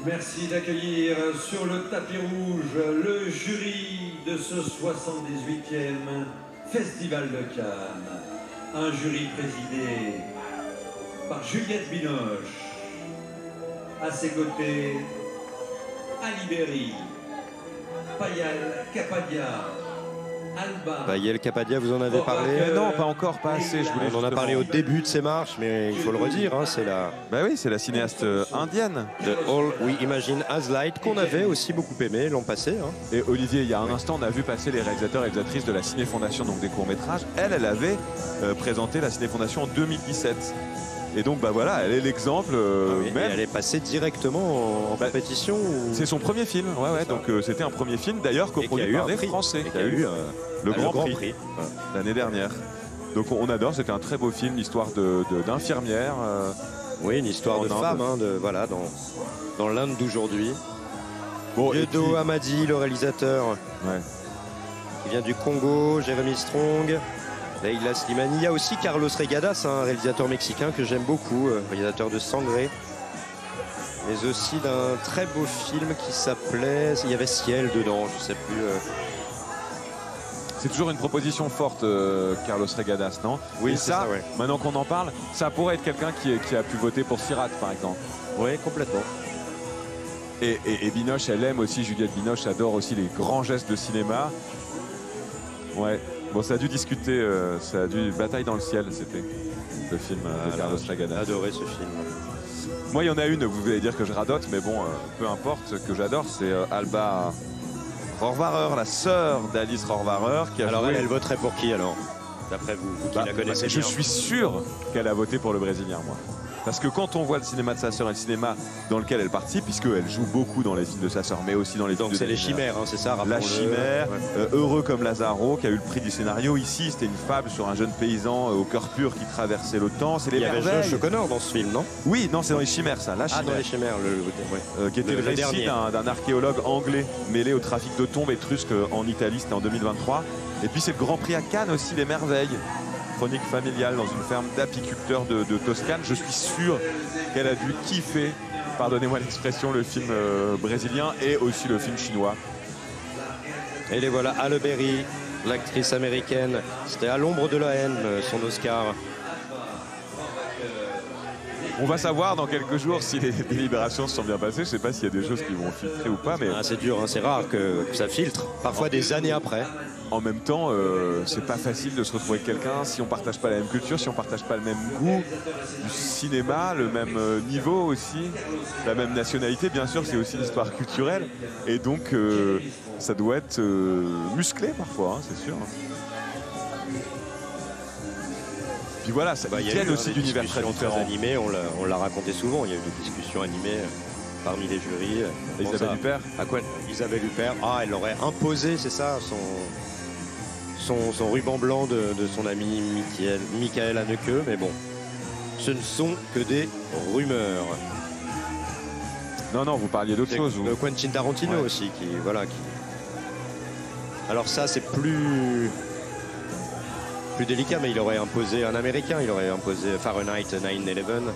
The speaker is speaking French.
Merci d'accueillir sur le tapis rouge le jury de ce 78e Festival de Cannes. Un jury présidé par Juliette Binoche. À ses côtés, Ali Berry, Payal Capadia, Alba. Yael Capadia, vous en avez parlé? Non, pas encore, pas assez. On en a parlé au début de ces marches, mais il faut le redire, hein, c'est la... Bah oui, c'est la cinéaste indienne. The All We Imagine As Light, qu'on avait aussi beaucoup aimé l'an passé. Hein. Et Olivier, il y a un instant, on a vu passer les réalisateurs et réalisatrices de la Ciné Fondation, donc des courts-métrages. Elle avait présenté la Ciné Fondation en 2017. Et donc, bah voilà, elle est l'exemple. Même. Elle est passée directement en compétition. C'est son premier film, ouais. Donc c'était un premier film, d'ailleurs, coproduit par des Français. Qui a eu le Grand Prix l'année dernière. Donc on adore, c'était un très beau film, l'histoire d'infirmière. Oui, une histoire de femme, hein, voilà, dans l'Inde d'aujourd'hui. Bon, Yodo Hamadi, le réalisateur, qui vient du Congo, Jérémy Strong. Leila Slimani. Il y a aussi Carlos Regadas, un réalisateur mexicain que j'aime beaucoup, réalisateur de Sangré, mais aussi d'un très beau film qui s'appelait... Il y avait Ciel dedans, je ne sais plus. C'est toujours une proposition forte, Carlos Regadas, non? Oui, c'est ça, maintenant qu'on en parle, ça pourrait être quelqu'un qui a pu voter pour Sirat, par exemple. Oui, complètement. Et Binoche, elle aime aussi, Juliette Binoche adore aussi les grands gestes de cinéma. Ouais. Bon, ça a dû discuter, ça a dû Bataille dans le ciel, c'était le film de Carlos Regadas. J'ai adoré ce film. Moi, il y en a une, vous allez dire que je radote, mais bon, peu importe, ce que j'adore, c'est Alba Rohrwacher, la sœur d'Alice Rohrwacher. Alors elle voterait pour qui alors? D'après vous, qui la connaissez bien. Je suis sûr qu'elle a voté pour le Brésilien, moi. Parce que quand on voit le cinéma de sa sœur et le cinéma dans lequel elle participe, puisqu'elle joue beaucoup dans les films de sa sœur, mais aussi dans les films de... Donc c'est les Chimères, hein, c'est ça? La Chimère, Heureux comme Lazaro, qui a eu le prix du scénario. Ici, c'était une fable sur un jeune paysan au cœur pur qui traversait le temps. Il y avait Josh O'Connor dans ce film, non? Oui, non, c'est dans les Chimères, ça. La Chimère. Dans les Chimères, qui était le récit d'un archéologue anglais mêlé au trafic de tombes étrusques en Italie, c'était en 2023. Et puis c'est le Grand Prix à Cannes aussi, Les Merveilles. Chronique familiale dans une ferme d'apiculteurs de Toscane. Je suis sûr qu'elle a dû kiffer, pardonnez-moi l'expression, le film brésilien et aussi le film chinois. Et les voilà, Halle Berry, l'actrice américaine. C'était À l'ombre de la haine, son Oscar. On va savoir dans quelques jours si les délibérations se sont bien passées. Je ne sais pas s'il y a des choses qui vont filtrer ou pas. Mais c'est dur, hein, c'est rare que ça filtre. Parfois des années après. En même temps, c'est pas facile de se retrouver avec quelqu'un si on partage pas la même culture, si on partage pas le même goût du cinéma, le même niveau aussi, la même nationalité. Bien sûr, c'est aussi l'histoire culturelle. Et donc, ça doit être musclé parfois, hein, c'est sûr. Puis voilà, ça vient aussi d'univers très différents. Animés, on l'a raconté souvent, il y a eu des discussions animées parmi les jurys. Isabelle Huppert. À quoi Isabelle Huppert, elle aurait imposé, c'est ça, son ruban blanc de son ami Michael Haneke, mais bon, ce ne sont que des rumeurs. Non, vous parliez d'autre chose. Quentin Tarantino aussi, Alors ça, c'est plus délicat, mais il aurait imposé un Américain, il aurait imposé Fahrenheit 9/11.